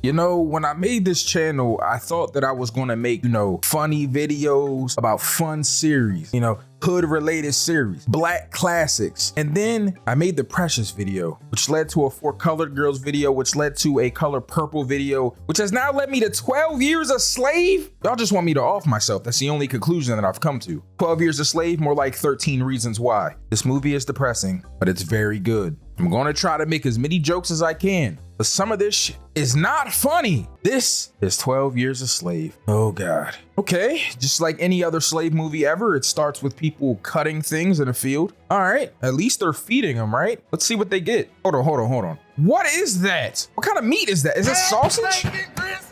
You know, when I made this channel, I thought that I was gonna make, funny videos about fun series, hood related series, black classics. And then I made the Precious video, which led to a 4 Colored Girls video, which led to a Color Purple video, which has now led me to 12 years a slave. Y'all just want me to off myself. That's the only conclusion that I've come to. 12 years a slave, more like 13 reasons why. This movie is depressing, but it's very good. I'm gonna try to make as many jokes as I can, but some of this shit is not funny. This is 12 Years a Slave. Oh God. Okay, just like any other slave movie ever, it starts with people cutting things in a field. All right, at least they're feeding them, right? Let's see what they get. Hold on. What is that? What kind of meat is that? Is it sausage?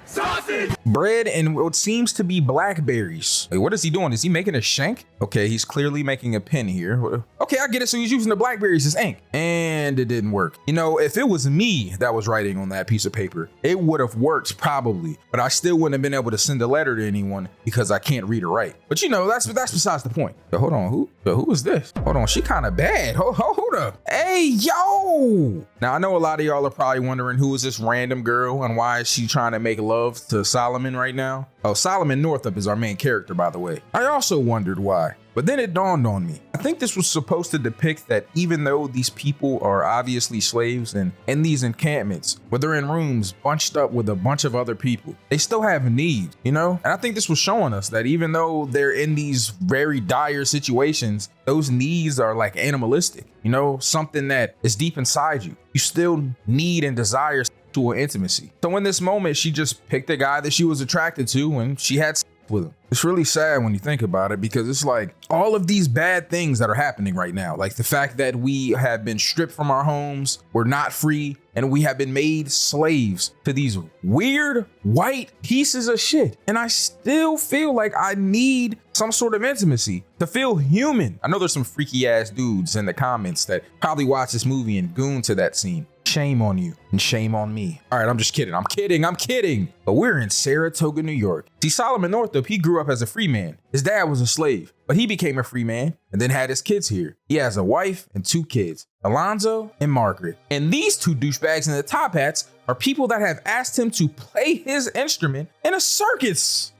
Sausage! Bread and what seems to be blackberries. Wait, what is he doing? Is he making a shank? Okay, he's clearly making a pin here. Okay, I get it. So he's using the blackberries as ink. And it didn't work. If it was me that was writing on that piece of paper, it would have worked probably, but I still wouldn't have been able to send a letter to anyone because I can't read or write. But that's besides the point. But hold on, who is this? Hold on, she kind of bad. Hold up. Hey, yo! Now I know a lot of y'all are probably wondering who is this random girl and why is she trying to make love to Solomon right now? Oh, Solomon Northup is our main character, by the way. I also wondered why, but then it dawned on me. I think this was supposed to depict that even though these people are obviously slaves and in these encampments, where they're in rooms bunched up with a bunch of other people, they still have needs, And I think this was showing us that even though they're in these very dire situations, those needs are like animalistic, something that is deep inside you. You still need and desire to an intimacy. So in this moment, she just picked a guy that she was attracted to and she had sex with him. It's really sad when you think about it, because it's like all of these bad things that are happening right now, like the fact that we have been stripped from our homes, we're not free, and we have been made slaves to these weird white pieces of shit. And I still feel like I need some sort of intimacy to feel human. I know there's some freaky ass dudes in the comments that probably watch this movie and goon to that scene. Shame on you and shame on me. All right, I'm just kidding. I'm kidding. But we're in Saratoga, New York. See, Solomon Northup, he grew up as a free man. His dad was a slave, but he became a free man and then had his kids here. He has a wife and 2 kids, Alonzo and Margaret. And these 2 douchebags in the top hats are people that have asked him to play his instrument in a circus.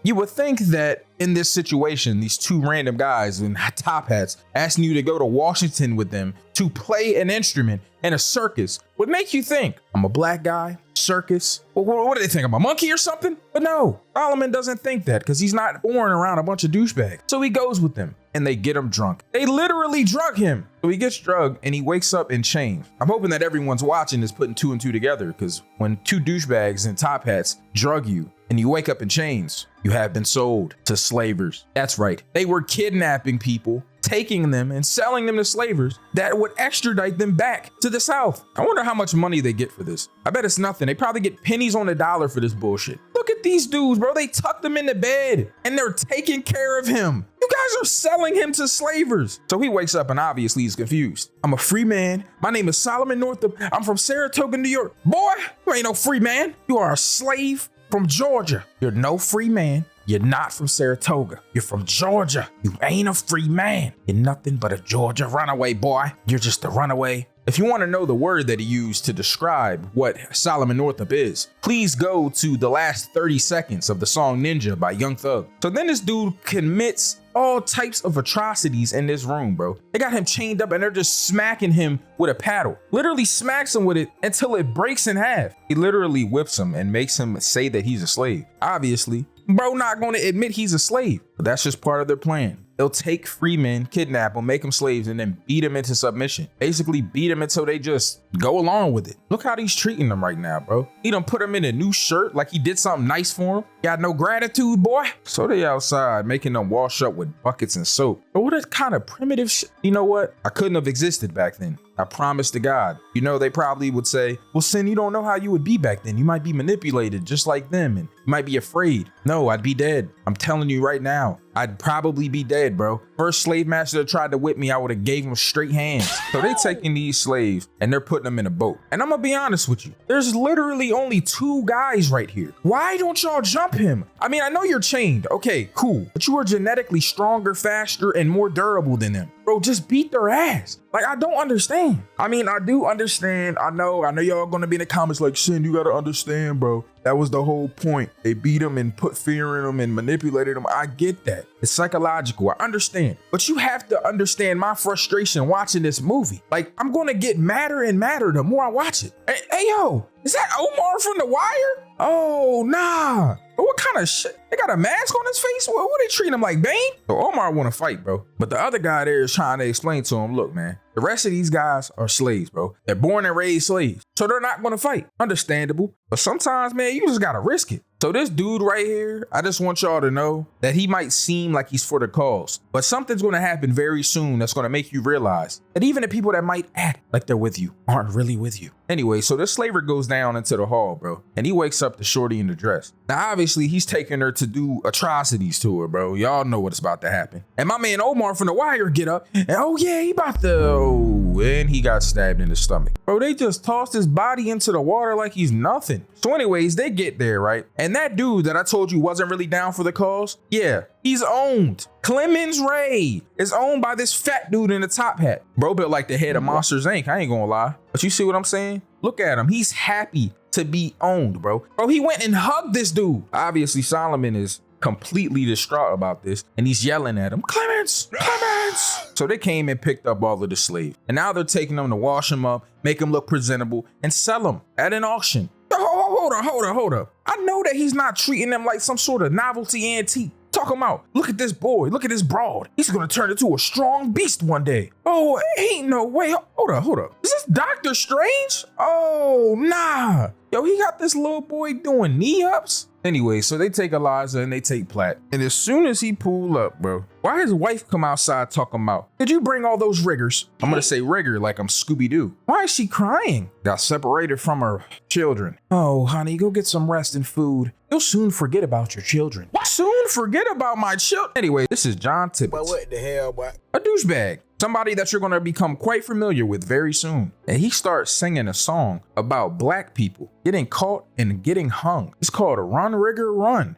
You would think that in this situation, these 2 random guys in top hats asking you to go to Washington with them to play an instrument in a circus would make you think, I'm a black guy, circus. Well, what do they think? I'm a monkey or something? But no, Solomon doesn't think that because he's not born around a bunch of douchebags. So he goes with them and they get him drunk. They literally drug him. So he gets drugged and he wakes up in chains. I'm hoping that everyone's watching is putting 2 and 2 together, because when 2 douchebags in top hats drug you and you wake up in chains, you have been sold to slavers. That's right. They were kidnapping people, taking them and selling them to slavers that would extradite them back to the South. I wonder how much money they get for this. I bet it's nothing. They probably get pennies on the dollar for this bullshit. Look at these dudes, bro. They tucked him in the bed and they're taking care of him. You guys are selling him to slavers. So he wakes up and obviously he's confused. I'm a free man. My name is Solomon Northup. I'm from Saratoga, New York. Boy, you ain't no free man. You are a slave from Georgia. You're no free man. You're not from Saratoga. You're from Georgia. You ain't a free man. You're nothing but a Georgia runaway, boy. You're just a runaway. If you want to know the word that he used to describe what Solomon Northup is, please go to the last 30 seconds of the song Ninja by Young Thug. So then this dude commits all types of atrocities in this room, bro. They got him chained up and they're just smacking him with a paddle. Literally smacks him with it until it breaks in half. He literally whips him and makes him say that he's a slave. Obviously, bro not going to admit he's a slave, but that's just part of their plan. They'll take free men, kidnap them, make them slaves, and then beat them into submission. Basically beat them until they just go along with it. Look how he's treating them right now, bro. He done put him in a new shirt like he did something nice for him. Got no gratitude, boy. So they outside making them wash up with buckets and soap. But what a kind of primitive shit. You know what? I couldn't have existed back then. I promise to God. They probably would say, well, Sin, you don't know how you would be back then. You might be manipulated just like them and you might be afraid. No, I'd be dead. I'm telling you right now, I'd probably be dead, bro. First slave master that tried to whip me, I would have gave him straight hands. So they taking these slaves and they're putting them in a boat. And I'm gonna be honest with you. There's literally only 2 guys right here. Why don't y'all jump him? I mean, I know you're chained. Okay, cool. But you are genetically stronger, faster, and more durable than them. Bro, just beat their ass. Like, I don't understand. I mean, I do understand. I know y'all gonna be in the comments like, Sin, you gotta understand, bro. That was the whole point. They beat them and put fear in them and manipulated them. I get that. It's psychological. I understand. But you have to understand my frustration watching this movie. Like, I'm gonna get madder and madder the more I watch it. Hey, yo, is that Omar from The Wire? Oh, nah. But what kind of shit? They got a mask on his face? What they treating him like Bane? So Omar want to fight, bro. But the other guy there is trying to explain to him, look, man, the rest of these guys are slaves, bro. They're born and raised slaves. So they're not going to fight. Understandable. But sometimes, man, you just got to risk it. So this dude right here, I just want y'all to know that he might seem like he's for the cause, but something's going to happen very soon that's going to make you realize that even the people that might act like they're with you aren't really with you. Anyway, so this slaver goes down into the hall, bro, and he wakes up the shorty in the dress. Now, obviously, he's taking her to do atrocities to her, bro. Y'all know what's about to happen. And my man Omar from The Wire get up, and oh yeah, he about to, and he got stabbed in the stomach. Bro, they just tossed his body into the water like he's nothing. So anyways, they get there, right? And that dude that I told you wasn't really down for the cause, yeah, he's owned. Clemens Ray is owned by this fat dude in a top hat. Bro built like the head of Monsters Inc. I ain't gonna lie. But you see what I'm saying? Look at him. He's happy to be owned, bro. Bro, he went and hugged this dude. Obviously, Solomon is completely distraught about this, and he's yelling at him, Clemens, Clemens. So they came and picked up all of the slaves, and now they're taking them to wash them up, make them look presentable, and sell them at an auction. Hold up. I know that he's not treating them like some sort of novelty antique. Talk him out. Look at this boy. Look at this broad. He's gonna turn into a strong beast one day. Oh, ain't no way. Hold up. Is this Doctor Strange? Oh, nah. Yo, he got this little boy doing knee-ups. Anyway, so they take Eliza and they take Platt. And as soon as he pull up, bro, why his wife come outside talking about, did you bring all those riggers? I'm gonna say rigger like I'm Scooby-Doo. Why is she crying? Got separated from her children. Oh, honey, go get some rest and food. You'll soon forget about your children. What? Soon forget about my children? Anyway, this is John Tibbetts. But what the hell, boy? A douchebag. Somebody that you're gonna become quite familiar with very soon. And he starts singing a song about black people getting caught and getting hung. It's called Run, Rigger, Run.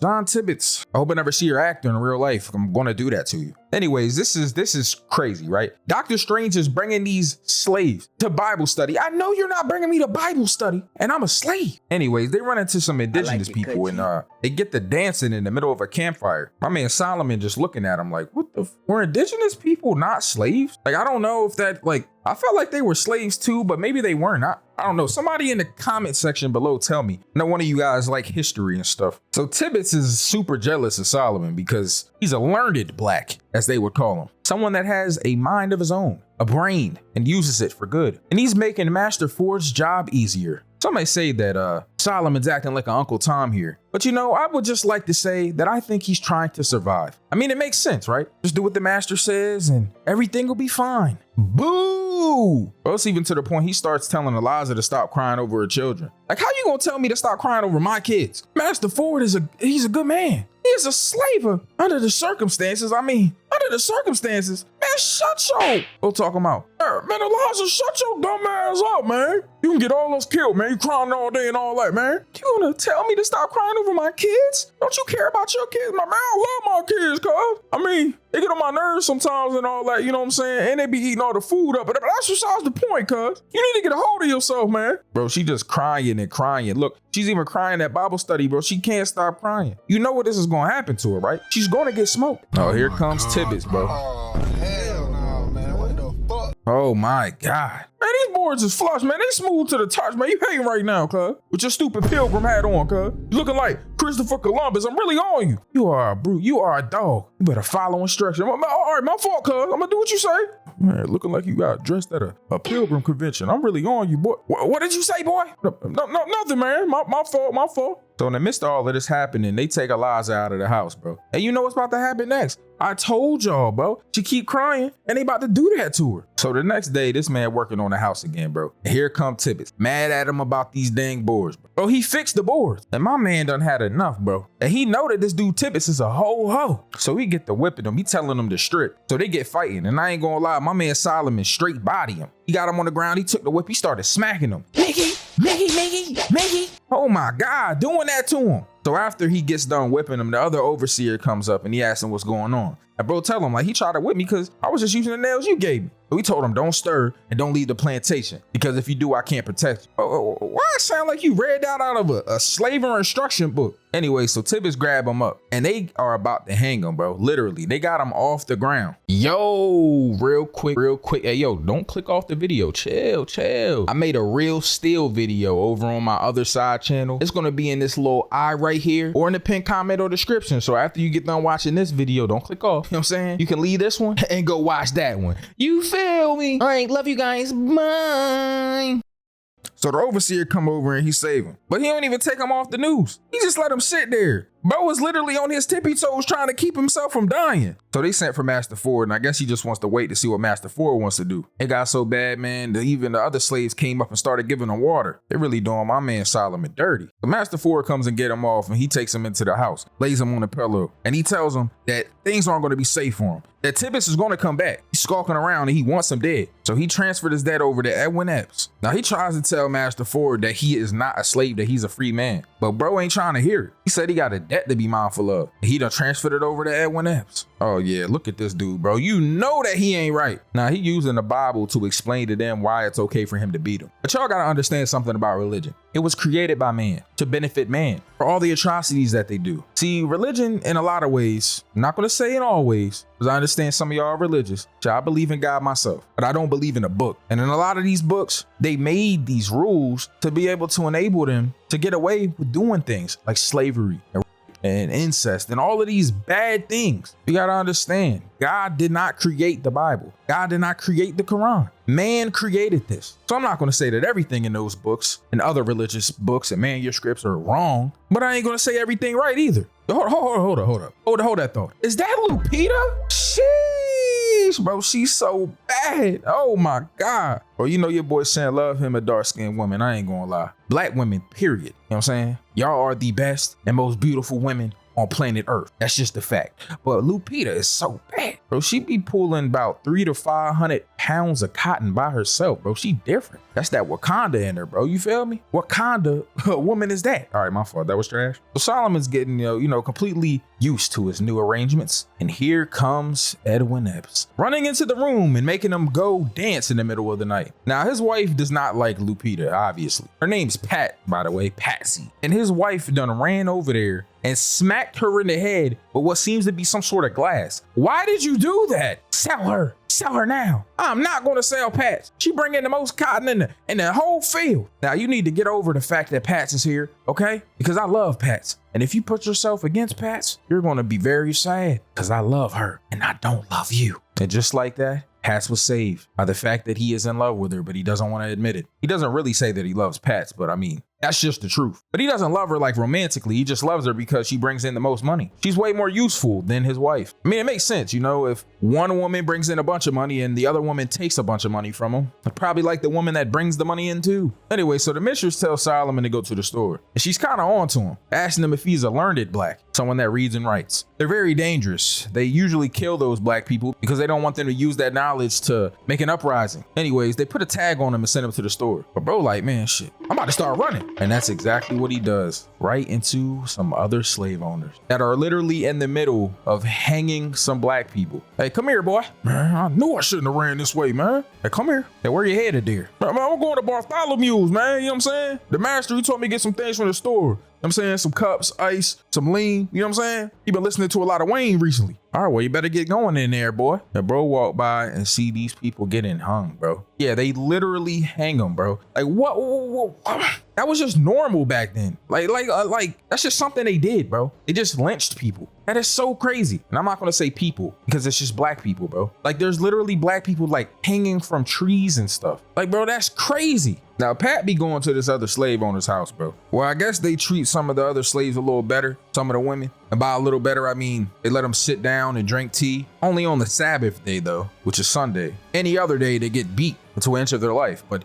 John Tibbetts. I hope I never see your actor in real life. I'm gonna do that to you. Anyways, this is crazy, right? Doctor Strange is bringing these slaves to Bible study. I know you're not bringing me to Bible study, and I'm a slave. Anyways, they run into some indigenous people, and they get the dancing in the middle of a campfire. My man Solomon just looking at him like, what the? Were indigenous people not slaves? Like, I don't know if that, like, I felt like they were slaves too, but maybe they weren't. I don't know. Somebody in the comment section below tell me. I know one of you guys like history and stuff. So Tibbetts is super jealous of Solomon because he's a learned black, as they would call him. Someone that has a mind of his own, a brain, and uses it for good. And he's making Master Ford's job easier. Some may say that Solomon's acting like an Uncle Tom here. But you know, I would just like to say that I think he's trying to survive. I mean, it makes sense, right? Just do what the master says and everything will be fine. Boo! Well, it's even to the point he starts telling Eliza to stop crying over her children. Like, how you gonna tell me to stop crying over my kids? Master Ford he's a good man. He is a slaver under the circumstances. Man, shut your... We'll talk him out. Man, Eliza, shut your dumb ass up, man. You can get all us killed, man. You crying all day and all that, man. You gonna tell me to stop crying over my kids? Don't you care about your kids? Man, I love my kids, cuz. I mean, they get on my nerves sometimes and all that, you know what I'm saying? And they be eating all the food up. But that's besides the point, cuz. You need to get a hold of yourself, man. Bro, she just crying and crying. Look, she's even crying at Bible study, bro. She can't stop crying. You know what this is gonna happen to her, right? She's gonna get smoked. Oh, here comes Tibbetts, bro. Oh, hell no, man. What the fuck? Oh my God. Man, these boards is flush, man. They smooth to the touch, man. You hating right now, cuz. With your stupid pilgrim hat on, cuz. You looking like Christopher Columbus. I'm really on you. You are a brute. You are a dog. You better follow instructions. All right, my fault, cuz. I'm gonna do what you say. Man, looking like you got dressed at a pilgrim convention. I'm really on you, boy. What did you say, boy? No, nothing, man. My fault. So in the midst of all of this happening, they take Eliza out of the house, bro. And you know what's about to happen next? I told y'all, bro. She keep crying, and they about to do that to her. So the next day, this man working on the house again, bro. And here come Tibbetts, mad at him about these dang boards, bro. Bro, he fixed the boards. And my man done had enough, bro. And he know that this dude Tibbetts is a ho. So he get to whipping him. He telling them to strip. So they get fighting. And I ain't gonna lie, my man Solomon straight body him. He got him on the ground. He took the whip. He started smacking him. Mickey. Oh my God, doing that to him. So after he gets done whipping him, the other overseer comes up and he asks him what's going on. And bro tell him like he tried to whip me because I was just using the nails you gave me. So he told him don't stir and don't leave the plantation because if you do, I can't protect you. Why it sound like you read that out of a slavery instruction book? Anyway, so Tibbetts grab him up and they are about to hang him, bro. Literally, they got him off the ground. Yo, real quick. Hey, yo, don't click off the video. Chill. I made a real still video over on my other side channel. It's gonna be in this little eye right here or in the pinned comment or description. So after you get done watching this video, don't click off. You know what I'm saying? You can leave this one and go watch that one. You feel me? All right, love you guys. Bye. So the overseer come over and he save him. But he don't even take him off the news. He just let him sit there. Bro was literally on his tippy toes trying to keep himself from dying. So they sent for Master Ford, and I guess he just wants to wait to see what Master Ford wants to do. It got so bad, man, that even the other slaves came up and started giving him water. They're really doing my man Solomon dirty. So Master Ford comes and get him off, and he takes him into the house, lays him on a pillow, and he tells him that things aren't going to be safe for him. That Tibbetts is going to come back. He's skulking around and he wants him dead. So he transferred his debt over to Edwin Epps. Now he tries to tell Master Ford that he is not a slave, that he's a free man. But bro ain't trying to hear it. He said he got a debt to be mindful of. He done transferred it over to Edwin Epps. Oh yeah, look at this dude, bro. You know that he ain't right. Now he using the Bible to explain to them why it's okay for him to beat them. But y'all gotta understand something about religion. It was created by man to benefit man for all the atrocities that they do. See, religion in a lot of ways, I'm not gonna say in all ways, because I understand some of y'all are religious. So I believe in God myself, but I don't believe in a book. And in a lot of these books, they made these rules to be able to enable them to get away with doing things like slavery and incest and all of these bad things. You gotta understand, God did not create the Bible. God did not create the Quran. Man created this. So I'm not gonna say that everything in those books and other religious books and manuscripts are wrong, but I ain't gonna say everything right either. Hold up. Hold that thought. Is that Lupita? Sheesh, bro, she's so bad. Oh my God. Or you know your boy saying love him a dark-skinned woman. I ain't gonna lie. Black women, period. You know what I'm saying? Y'all are the best and most beautiful women on planet Earth. That's just a fact. But Lupita is so bad, bro. She be pulling about 300 to 500 pounds of cotton by herself, bro. She different. That's that Wakanda in her, bro. You feel me? Wakanda woman is that? All right, my fault. That was trash. So Solomon's getting, completely used to his new arrangements. And here comes Edwin Epps running into the room and making him go dance in the middle of the night. Now, his wife does not like Lupita, obviously. Her name's Pat, by the way, Patsey. And his wife done ran over there and smacked her in the head with what seems to be some sort of glass. Why did you do that? Sell her now. I'm not gonna sell Pats. She bring in the most cotton in the whole field. Now you need to get over the fact that Pats is here, okay? Because I love Pats. And if you put yourself against Pats, you're gonna be very sad because I love her and I don't love you. And just like that, Pats was saved by the fact that he is in love with her, but he doesn't want to admit it. He doesn't really say that he loves Pats, but I mean, that's just the truth. But he doesn't love her like romantically. He just loves her because she brings in the most money. She's way more useful than his wife. I mean, it makes sense, if one woman brings in a bunch of money and the other woman takes a bunch of money from him, I probably like the woman that brings the money in too. Anyway, so the mistress tells Solomon to go to the store and she's kind of on to him, asking him if he's a learned black, someone that reads and writes. They're very dangerous. They usually kill those black people because they don't want them to use that knowledge to make an uprising. Anyways, they put a tag on him and send him to the store. But bro, like, man, shit, I'm about to start running. And that's exactly what he does, right into some other slave owners that are literally in the middle of hanging some black people. Hey, come here, boy. Man, I knew I shouldn't have ran this way, man. Hey, come here. Hey, where you headed there? Man, I'm going to Bartholomew's, man. You know what I'm saying? The master, he told me to get some things from the store. I'm saying some cups, ice, some lean, you know what I'm saying? He been listening to a lot of Wayne recently. All right, well, you better get going in there, boy. The bro walked by and see these people getting hung, bro. Yeah, they literally hang them, bro. Like, what? That was just normal back then. Like, that's just something they did, bro. They just lynched people. That is so crazy. And I'm not gonna say people because it's just black people, bro. Like, there's literally black people like hanging from trees and stuff. Like, bro, that's crazy. Now, Pat be going to this other slave owner's house, bro. Well, I guess they treat some of the other slaves a little better, some of the women. And by a little better, I mean they let them sit down and drink tea. Only on the Sabbath day, though, which is Sunday. Any other day, they get beat to an inch of their life. But,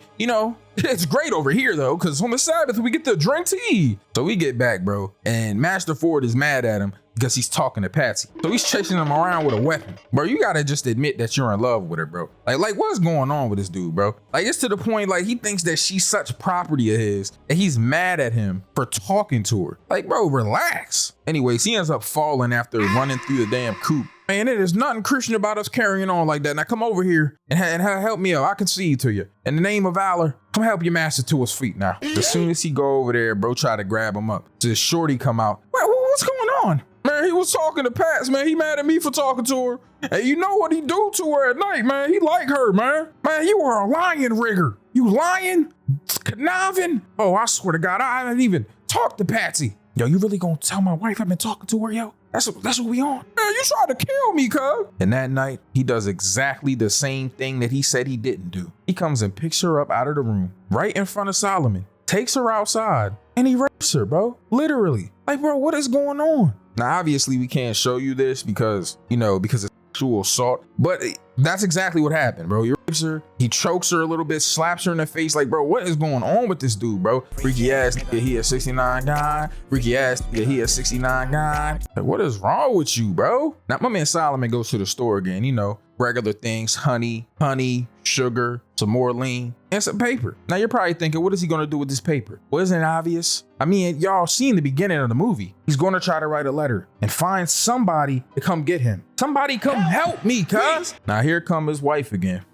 it's great over here, though, because on the Sabbath, we get to drink tea. So we get back, bro. And Master Ford is mad at him because he's talking to Patsey. So he's chasing him around with a weapon. Bro, you gotta just admit that you're in love with her, bro. Like what's going on with this dude, bro? Like, it's to the point, like, he thinks that she's such property of his and he's mad at him for talking to her. Like, bro, relax. Anyways, he ends up falling after running through the damn coop. Man, it is nothing Christian about us carrying on like that. Now come over here and help me out. I concede to you. In the name of valor, come help your master to his feet now. As soon as he go over there, bro try to grab him up. So shorty come out. What's going on? Man, he was talking to Pats, man. He mad at me for talking to her. And you know what he do to her at night, man. He like her, man. Man, you are a lion rigger. You lying? Conniving? Oh, I swear to God, I haven't even talked to Patsey. Yo, you really gonna tell my wife I've been talking to her, yo? That's what we on. Man, you tried to kill me, cuz. And that night, he does exactly the same thing that he said he didn't do. He comes and picks her up out of the room, right in front of Solomon, takes her outside, and he rapes her, bro. Literally. Like, bro, what is going on? Now, obviously, we can't show you this because it's sexual assault, but that's exactly what happened, bro. He rapes her, he chokes her a little bit, slaps her in the face. Like, bro, what is going on with this dude, bro? Freaky ass nigga, he a 69 guy. Freaky ass nigga, he a 69 guy. Like, what is wrong with you, bro? Now, my man Solomon goes to the store again, regular things, honey, sugar, some more lean, and some paper. Now you're probably thinking, what is he gonna do with this paper? Well, isn't it obvious? I mean, y'all seen the beginning of the movie. He's gonna try to write a letter and find somebody to come get him. Somebody come help me, cuz. Now here come his wife again.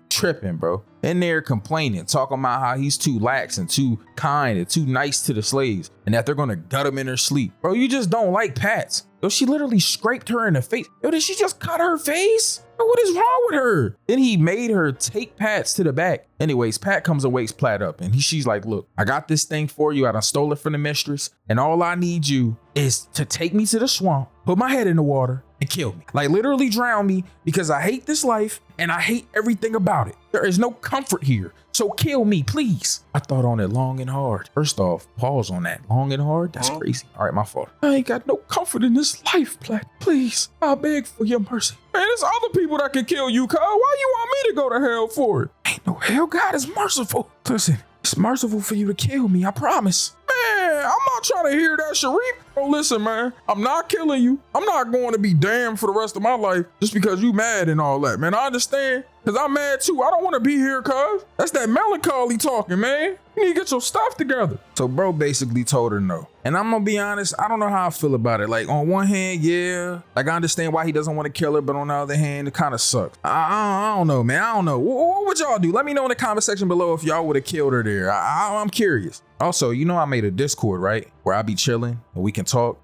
Tripping, bro. In there complaining, talking about how he's too lax and too kind and too nice to the slaves and that they're gonna gut him in her sleep. Bro, you just don't like Pats. Yo, she literally scraped her in the face. Yo, did she just cut her face? Yo, what is wrong with her? Then he made her take Pats to the back. Anyways, Pat comes and wakes Platt up and she's like, look, I got this thing for you. I done stole it from the mistress and all I need you is to take me to the swamp, put my head in the water and kill me. Like literally drown me because I hate this life and I hate everything about it. There is no comfort here. So kill me, please. I thought on it long and hard. First off, pause on that. Long and hard? That's crazy. All right, my fault. I ain't got no comfort in this life, Platt. Please, I beg for your mercy. Man, there's other people that can kill you, cuz. Why you want me to go to hell for it? Ain't no hell. God is merciful. Listen, it's merciful for you to kill me, I promise. Man, I'm not trying to hear that, Sharif. Oh, listen, man, I'm not killing you. I'm not going to be damned for the rest of my life just because you mad and all that, man. I understand, because I'm mad too. I don't want to be here, cuz. That's that melancholy talking, man. You need to get your stuff together. So bro basically told her no. And I'm gonna be honest, I don't know how I feel about it. Like on one hand, yeah, like I understand why he doesn't want to kill her, but on the other hand, it kind of sucks. I don't know, man. I don't know. What would y'all do? Let me know in the comment section below if y'all would have killed her there. I'm curious. Also, I made a Discord, right? Where I be chilling and we can talk.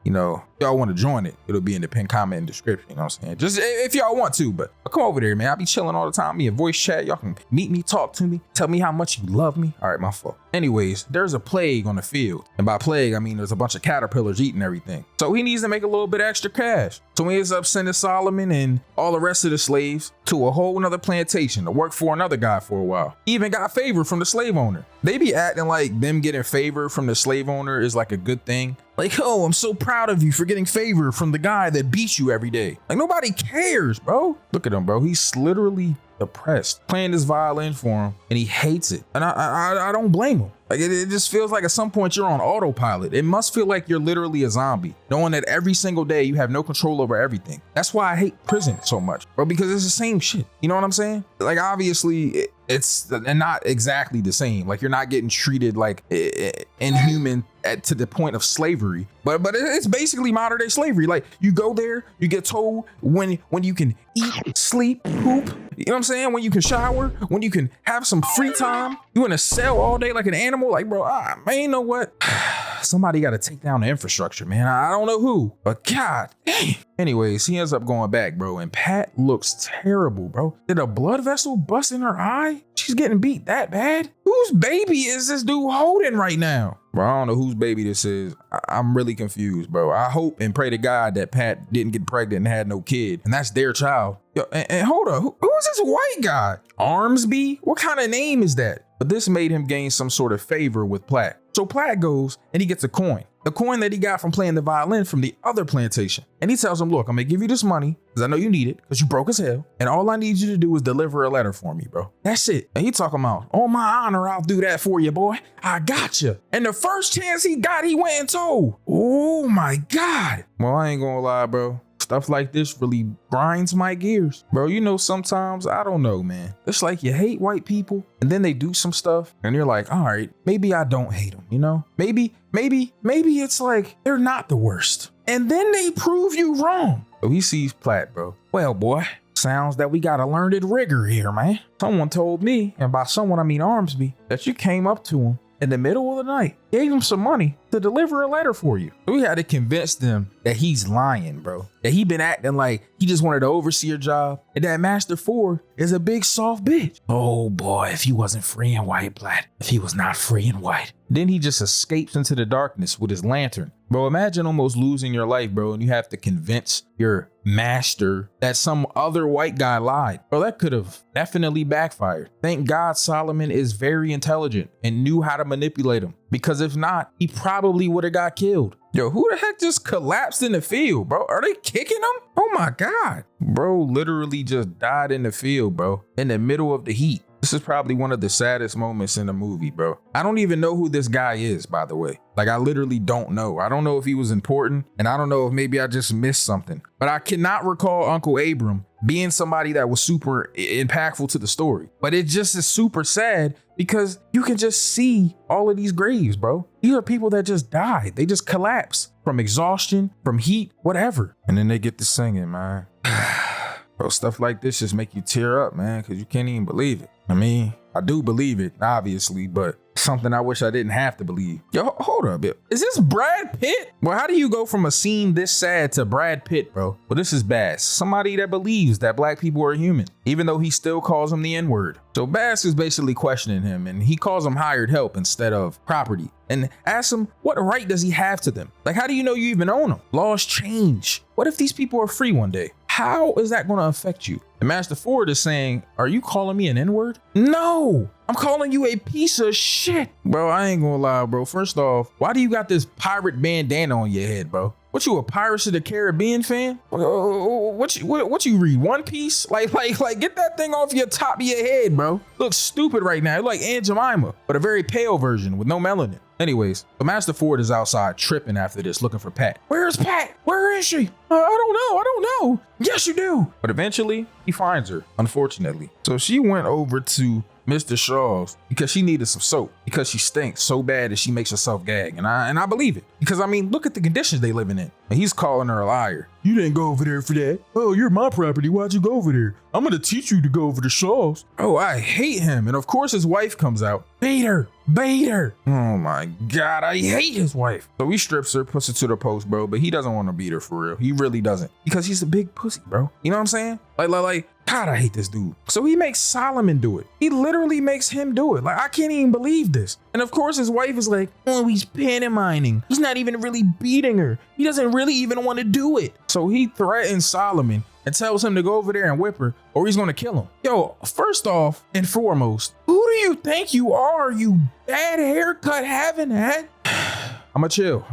Y'all want to join it, it'll be in the pinned comment and description. You know what I'm saying? Just if y'all want to, but come over there, man. I be chilling all the time. Me and voice chat. Y'all can meet me, talk to me, tell me how much you love me. All right, my fault. Anyways, there's a plague on the field. And by plague, I mean there's a bunch of caterpillars eating everything. So he needs to make a little bit extra cash. So he ends up sending Solomon and all the rest of the slaves to a whole nother plantation to work for another guy for a while. He even got favor from the slave owner. They be acting like them getting favor from the slave owner is like a good thing. Like, oh, I'm so proud of you for getting favor from the guy that beats you every day. Like, nobody cares, bro. Look at him, bro. He's literally depressed, playing this violin for him, and he hates it. And I don't blame him. Like, it just feels like at some point you're on autopilot. It must feel like you're literally a zombie, knowing that every single day you have no control over everything. That's why I hate prison so much, bro, because it's the same shit. You know what I'm saying? Like, obviously, it's not exactly the same. Like, you're not getting treated like inhuman to the point of slavery, but it's basically modern day slavery. Like, you go there, you get told when you can eat, sleep, poop. You know what I'm saying? When you can shower, when you can have some free time. You in a cell all day like an animal. Like, bro, man, you know what? Somebody got to take down the infrastructure, man. I don't know who, but God dang. Anyways, he ends up going back, bro, and Pat looks terrible, bro. Did a blood vessel bust in her eye? She's getting beat that bad? Whose baby is this dude holding right now? Bro, I don't know whose baby this is. I'm really confused, bro. I hope and pray to God that Pat didn't get pregnant and had no kid, and that's their child. Yo, and hold up, who is this white guy? Armsby? What kind of name is that? But this made him gain some sort of favor with Platt. So Platt goes and he gets a coin. the coin that he got from playing the violin from the other plantation. And he tells him, look, I'm gonna give you this money because I know you need it because you broke as hell. And all I need you to do is deliver a letter for me, bro. That's it. And he talking about, on my honor, I'll do that for you, boy. I got you. And the first chance he got, he went and told. Oh my God. Well, I ain't gonna lie, bro. Stuff like this really grinds my gears. Bro, you know, sometimes, I don't know, man. It's like you hate white people and then they do some stuff and you're like, all right, maybe I don't hate them, you know? Maybe it's like they're not the worst. And then they prove you wrong. So he sees Platt, bro. Well, boy, sounds that we got a learned rigger here, man. Someone told me, and by someone I mean Armsby, that you came up to him in the middle of the night, gave him some money to deliver a letter for you. We had to convince them that he's lying, bro. That he been acting like he just wanted to oversee your job and that Master Ford is a big soft bitch. Oh boy, if he wasn't free and white, Platt. If he was not free and white. Then he just escapes into the darkness with his lantern. Bro, imagine almost losing your life, bro, and you have to convince your master that some other white guy lied. Bro, that could have definitely backfired. Thank God Solomon is very intelligent and knew how to manipulate him. Because if not, he probably would have got killed. Yo, who the heck just collapsed in the field, bro? Are they kicking him? Oh my God. Bro literally just died in the field, bro, in the middle of the heat. This is probably one of the saddest moments in the movie, bro. I don't even know who this guy is, by the way. Like, I literally don't know. I don't know if he was important, and I don't know if maybe I just missed something. But I cannot recall Uncle Abram being somebody that was super impactful to the story. But it just is super sad because you can just see all of these graves, bro. These are people that just died. They just collapsed from exhaustion, from heat, whatever. And then they get to singing, man. Bro, stuff like this just make you tear up, man, because you can't even believe it. I mean, I do believe it, obviously, but something I wish I didn't have to believe. Yo, hold up, yo. Is this Brad Pitt? Well, how do you go from a scene this sad to Brad Pitt, bro? Well, this is Bass, somebody that believes that black people are human, even though he still calls them the N-word. So Bass is basically questioning him, and he calls them hired help instead of property, and asks him, what right does he have to them? Like, how do you know you even own them? Laws change. What if these people are free one day? How is that going to affect you? And Master Ford is saying, are you calling me an N-word? No, I'm calling you a piece of shit. Bro, I ain't gonna lie, bro. First off, why do you got this pirate bandana on your head, bro? What, you a Pirates of the Caribbean fan? What you read, One Piece? Like, get that thing off your top of your head, bro. Looks stupid right now. You're like Aunt Jemima, but a very pale version with no melanin. Anyways, the Master Ford is outside tripping after this, looking for Pat. Where's Pat? Where is she? I don't know. Yes, you do. But eventually, he finds her, unfortunately. So she went over to Mr. Shaw's because she needed some soap because she stinks so bad that she makes herself gag. And I believe it because, I mean, look at the conditions they living in. And he's calling her a liar. You didn't go over there for that. Oh, you're my property. Why'd you go over there? I'm going to teach you to go over to Shaw's. Oh, I hate him. And of course his wife comes out. Beat her. Oh my God, I hate his wife. So he strips her, puts her to the post, bro. But he doesn't want to beat her for real. He really doesn't. Because he's a big pussy, bro. You know what I'm saying? Like, God, I hate this dude. So he makes Solomon do it. He literally makes him do it. Like, I can't even believe this. And of course his wife is like, oh, he's pantomiming. He's not even really beating her. He doesn't really even want to do it. So he threatens Solomon and tells him to go over there and whip her or he's going to kill him. Yo, first off and foremost, who do you think you are, you bad haircut having hat? I'ma chill.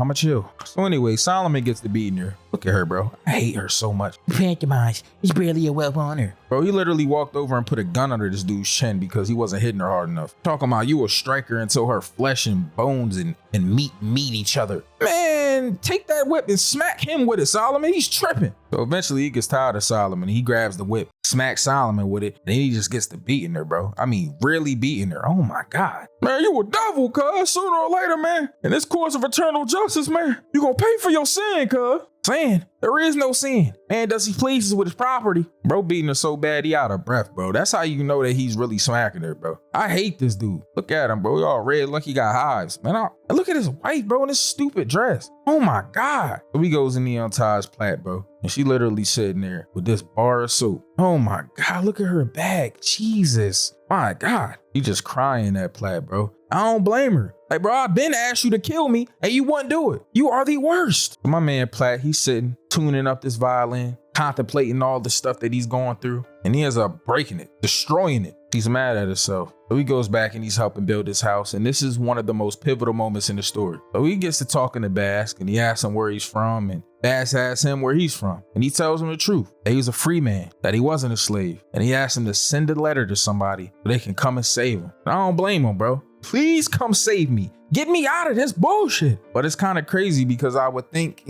So anyway, Solomon gets to beating her. Look at her, bro. I hate her so much. Pantomimes. It's barely a well on her. Bro, he literally walked over and put a gun under this dude's chin because he wasn't hitting her hard enough. Talking about you a striker until her flesh and bones and meat each other. Man, take that whip and smack him with it, Solomon. He's tripping. So eventually he gets tired of Solomon. He grabs the whip, smacks Solomon with it. Then he just gets to beating her, bro. I mean, really beating her. Oh my God. Man, you a devil, cuz. Sooner or later, man. In this course of eternal justice, man, you gonna pay for your sin, cuz. Sin? There is no sin. Man, does he pleases with his property? Bro beating her so bad, he out of breath, bro. That's how you know that he's really smacking her, bro. I hate this dude. Look at him, bro. He all red like he got hives. Man, and look at his wife, bro, in this stupid dress. Oh my God. So he goes and he unties Platt, bro. And she literally sitting there with this bar of soap. Oh my God, look at her bag. Jesus. My God. He just crying at Platt, bro. I don't blame her. Like, bro, I've been asked you to kill me and you wouldn't do it. You are the worst. My man Platt, he's sitting, tuning up this violin, contemplating all the stuff that he's going through. And he ends up breaking it, destroying it. She's mad at herself. So he goes back and he's helping build his house. And this is one of the most pivotal moments in the story. So he gets to talking to Bask and he asks him where he's from. And Bask asks him where he's from. And he tells him the truth, that he was a free man, that he wasn't a slave. And he asks him to send a letter to somebody so they can come and save him. And I don't blame him, bro. Please come save me. Get me out of this bullshit. But it's kind of crazy because I would think,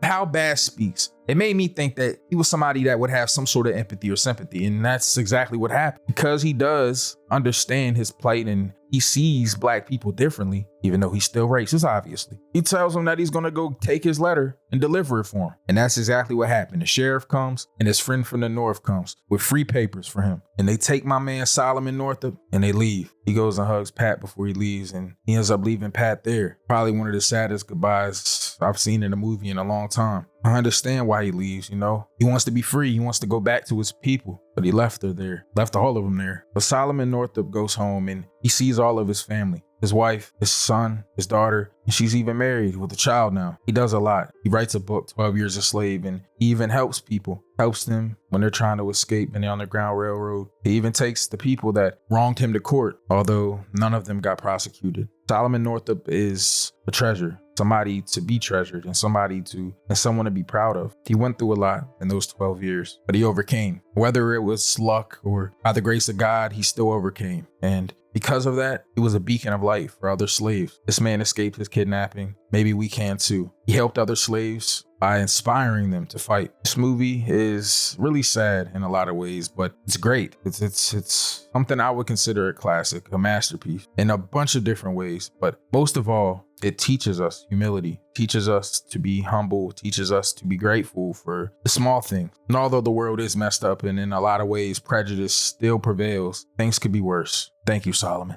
how Bask speaks. It made me think that he was somebody that would have some sort of empathy or sympathy. And that's exactly what happened. Because he does understand his plight and he sees black people differently, even though he's still racist, obviously. He tells him that he's going to go take his letter and deliver it for him. And that's exactly what happened. The sheriff comes and his friend from the north comes with free papers for him. And they take my man Solomon Northup and they leave. He goes and hugs Pat before he leaves and he ends up leaving Pat there. Probably one of the saddest goodbyes I've seen in a movie in a long time. I understand why he leaves, He wants to be free. He wants to go back to his people. But he left her there, left all of them there. But Solomon Northup goes home and he sees all of his family. His wife, his son, his daughter, and she's even married with a child now. He does a lot. He writes a book, 12 Years a Slave, and he even helps people. Helps them when they're trying to escape in the Underground Railroad. He even takes the people that wronged him to court, although none of them got prosecuted. Solomon Northup is a treasure, somebody to be treasured and someone to be proud of. He went through a lot in those 12 years, but he overcame. Whether it was luck or by the grace of God, he still overcame. And because of that, he was a beacon of light for other slaves. This man escaped his kidnapping. Maybe we can too. He helped other slaves by inspiring them to fight. This movie is really sad in a lot of ways, but it's great. It's something I would consider a classic, a masterpiece in a bunch of different ways. But most of all, it teaches us humility, teaches us to be humble, teaches us to be grateful for the small things. And although the world is messed up and in a lot of ways prejudice still prevails, things could be worse. Thank you, Solomon.